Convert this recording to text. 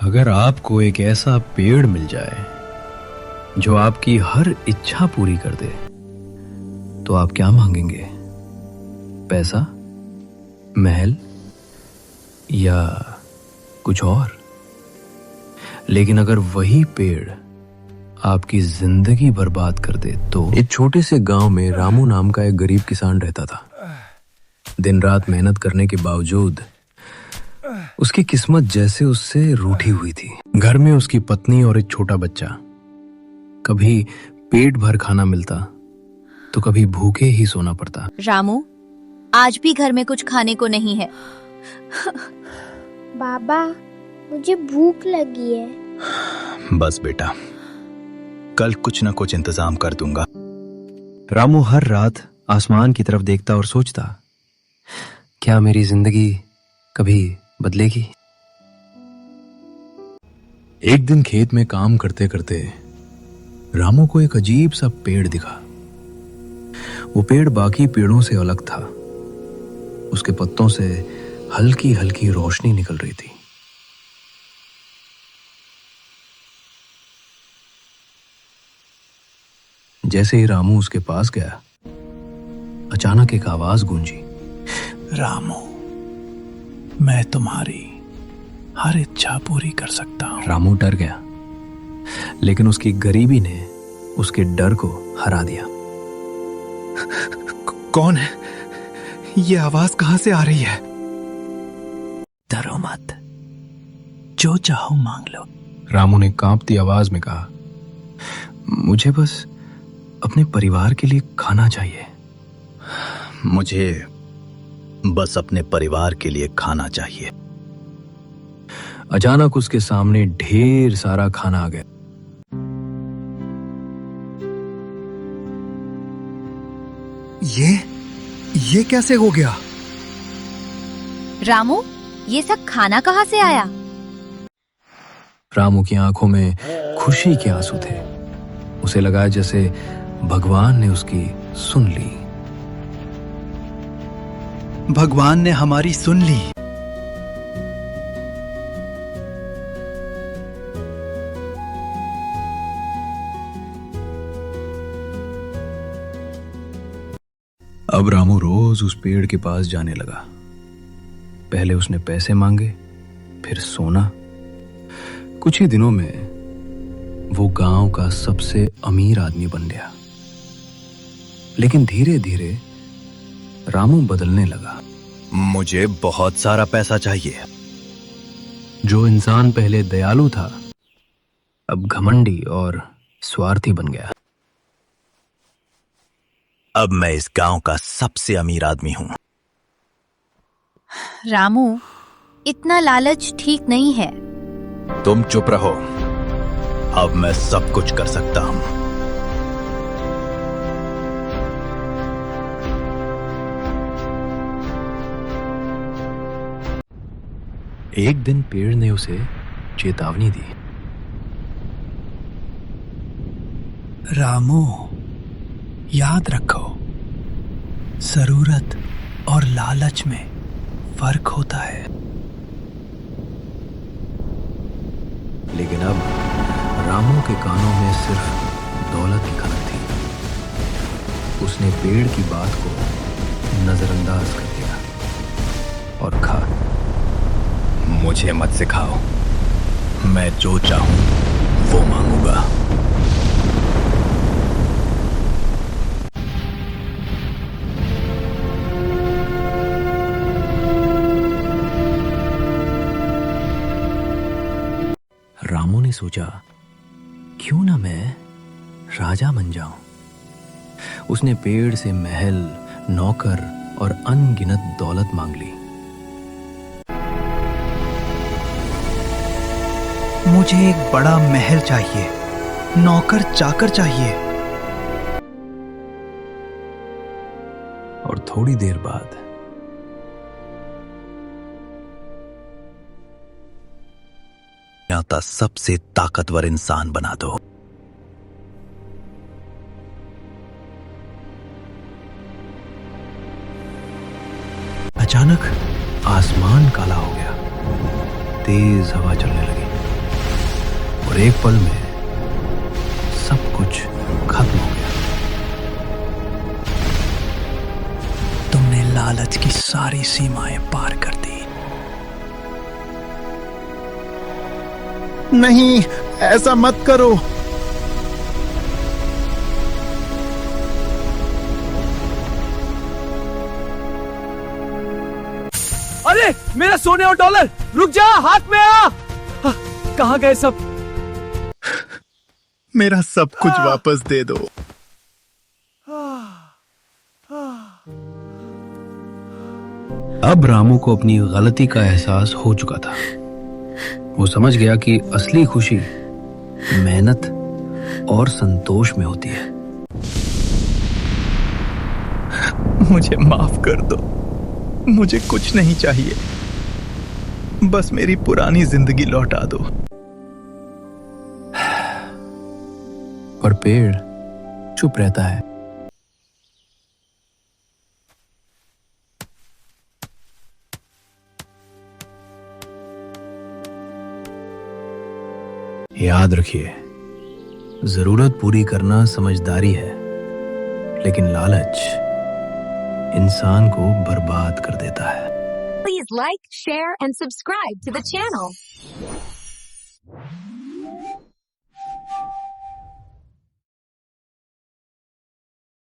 अगर आपको एक ऐसा पेड़ मिल जाए जो आपकी हर इच्छा पूरी कर दे, तो आप क्या मांगेंगे? पैसा, महल या कुछ और? लेकिन अगर वही पेड़ आपकी जिंदगी बर्बाद कर दे तो? एक छोटे से गांव में रामू नाम का एक गरीब किसान रहता था। दिन रात मेहनत करने के बावजूद उसकी किस्मत जैसे उससे रूठी हुई थी। घर में उसकी पत्नी और एक छोटा बच्चा। कभी पेट भर खाना मिलता तो कभी भूखे ही सोना पड़ता। रामू, आज भी घर में कुछ खाने को नहीं है। बाबा, मुझे भूख लगी है। बस बेटा, कल कुछ न कुछ इंतजाम कर दूंगा। रामू हर रात आसमान की तरफ देखता और सोचता, क्या मेरी जिंदगी कभी बदलेगी? एक दिन खेत में काम करते करते रामू को एक अजीब सा पेड़ दिखा। वो पेड़ बाकी पेड़ों से अलग था। उसके पत्तों से हल्की हल्की रोशनी निकल रही थी। जैसे ही रामू उसके पास गया, अचानक एक आवाज गूंजी। रामू, मैं तुम्हारी हर इच्छा पूरी कर सकता हूँ। रामू डर गया, लेकिन उसकी गरीबी ने उसके डर को हरा दिया। कौन है? ये आवाज कहां से आ रही है? डरो मत, जो चाहो मांग लो। रामू ने कांपती आवाज में कहा, मुझे बस अपने परिवार के लिए खाना चाहिए। मुझे बस अपने परिवार के लिए खाना चाहिए। अचानक उसके सामने ढेर सारा खाना आ गया। ये कैसे हो गया? रामू, ये सब खाना कहाँ से आया? रामू की आंखों में खुशी के आंसू थे। उसे लगा जैसे भगवान ने उसकी सुन ली। भगवान ने हमारी सुन ली। अब रामू रोज उस पेड़ के पास जाने लगा। पहले उसने पैसे मांगे, फिर सोना। कुछ ही दिनों में वो गांव का सबसे अमीर आदमी बन गया। लेकिन धीरे धीरे रामू बदलने लगा। मुझे बहुत सारा पैसा चाहिए। जो इंसान पहले दयालु था, अब घमंडी और स्वार्थी बन गया। अब मैं इस गांव का सबसे अमीर आदमी हूं। रामू, इतना लालच ठीक नहीं है। तुम चुप रहो। अब मैं सब कुछ कर सकता हूं। एक दिन पेड़ ने उसे चेतावनी दी। रामू, याद रखो, जरूरत और लालच में फर्क होता है। लेकिन अब रामू के कानों में सिर्फ दौलत की खनक थी। उसने पेड़ की बात को नजरअंदाज कर दिया और कहा, मुझे मत सिखाओ। मैं जो चाहूं वो मांगूंगा। रामू ने सोचा, क्यों ना मैं राजा बन जाऊं। उसने पेड़ से महल, नौकर और अनगिनत दौलत मांग ली। मुझे एक बड़ा महल चाहिए, नौकर चाकर चाहिए। और थोड़ी देर बाद आता सबसे ताकतवर इंसान बना दो। अचानक आसमान काला हो गया। तेज हवा चलने लगी। और एक पल में सब कुछ खत्म हो गया। तुमने लालच की सारी सीमाएं पार कर दी। नहीं, ऐसा मत करो। अरे मेरा सोने और डॉलर, रुक जा, हाथ में आ। कहाँ गए सब? मेरा सब कुछ वापस दे दो। अब रामू को अपनी गलती का एहसास हो चुका था। वो समझ गया कि असली खुशी मेहनत और संतोष में होती है। मुझे माफ कर दो। मुझे कुछ नहीं चाहिए, बस मेरी पुरानी जिंदगी लौटा दो। पर पेड़ चुप रहता है। याद रखिए, जरूरत पूरी करना समझदारी है, लेकिन लालच इंसान को बर्बाद कर देता है। Please like, share, and subscribe to the channel.